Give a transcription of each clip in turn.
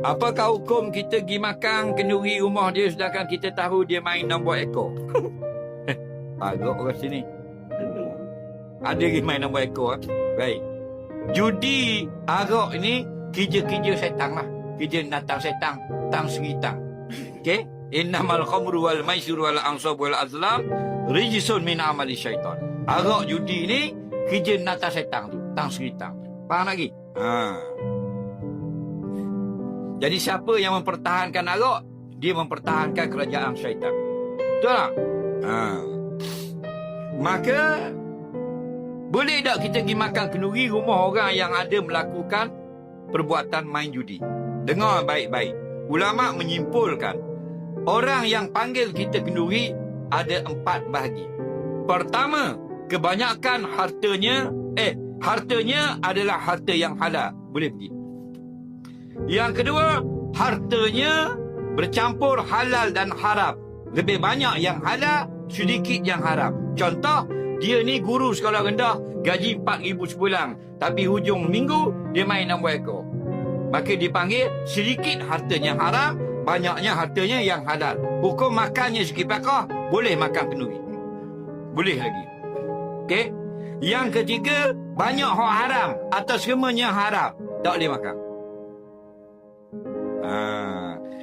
Apakah hukum kita pergi makan kenduri rumah dia sedangkan kita tahu dia main nombor ekor? Agak orang sini. Ada lagi main nombor ekor. Baik. Judi arak ini kerja-kerja setan lah. Kerja natang setan, tang seritang. Okey? Innamal khamru wal maisir wal ansab wal azlam rijsun min amali syaitan. Arak judi ni kerja natang setan tu, tang seritang. Faham lagi? Jadi siapa yang mempertahankan arak, dia mempertahankan kerajaan syaitan. Betul tak? Maka boleh tak kita pergi makan kenduri rumah orang yang ada melakukan perbuatan main judi? Dengar baik-baik. Ulama menyimpulkan, orang yang panggil kita kenduri ada 4 bahagi. Pertama, kebanyakan hartanya adalah harta yang halal. Boleh pergi. Yang kedua, hartanya bercampur halal dan haram. Lebih banyak yang halal, sedikit yang haram. Contoh, dia ni guru sekolah rendah, gaji 4,000 sebulan. Tapi hujung minggu, dia main nombor ekor. Maka dipanggil sedikit hartanya haram, banyaknya hartanya yang halal. Hukum makannya segi pakar, boleh makan kenduri. Boleh lagi. Okey? Yang ketiga, banyak hak haram atau semuanya haram. Tak boleh makan.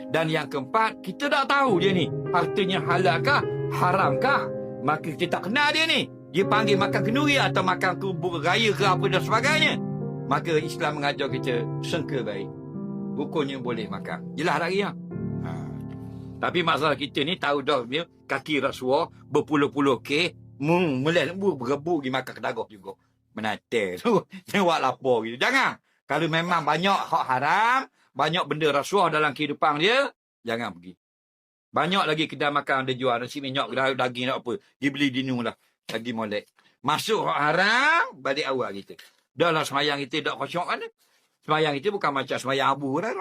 Dan yang keempat, kita tak tahu dia ni hartanya halal kah, haram kah. Maka kita tak kenal dia ni. Dia panggil makan kenduri atau makan kubur raya ke apa dan sebagainya. Maka Islam mengajar kita sangka baik. Hukumnya boleh makan. Jelas lagi ya? Tapi masalah kita ni tahu dah dia kaki rasuah berpuluh-puluh K. Mulai lembu berebu pergi makan kedagah juga. Menatai tu. Tengok lapar gitu. Jangan. Kalau memang banyak hak haram, banyak benda rasuah dalam kehidupan dia, jangan pergi. Banyak lagi kedai makan ada jual nasi minyak, daging nak apa. Dia beli dinu lah. Lagi molek. Masuk hak haram, balik awal kita. Dah lah semayang kita tak khusyuk kan? Semayang kita bukan macam semayang abu dah.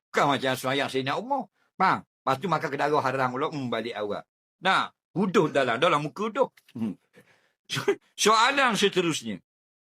Bukan macam semayang Sayyidina Umar. Faham? Lepas tu makan kedai haram pula, balik awal. Nah, huduh dalam muka huduh. Soalan seterusnya.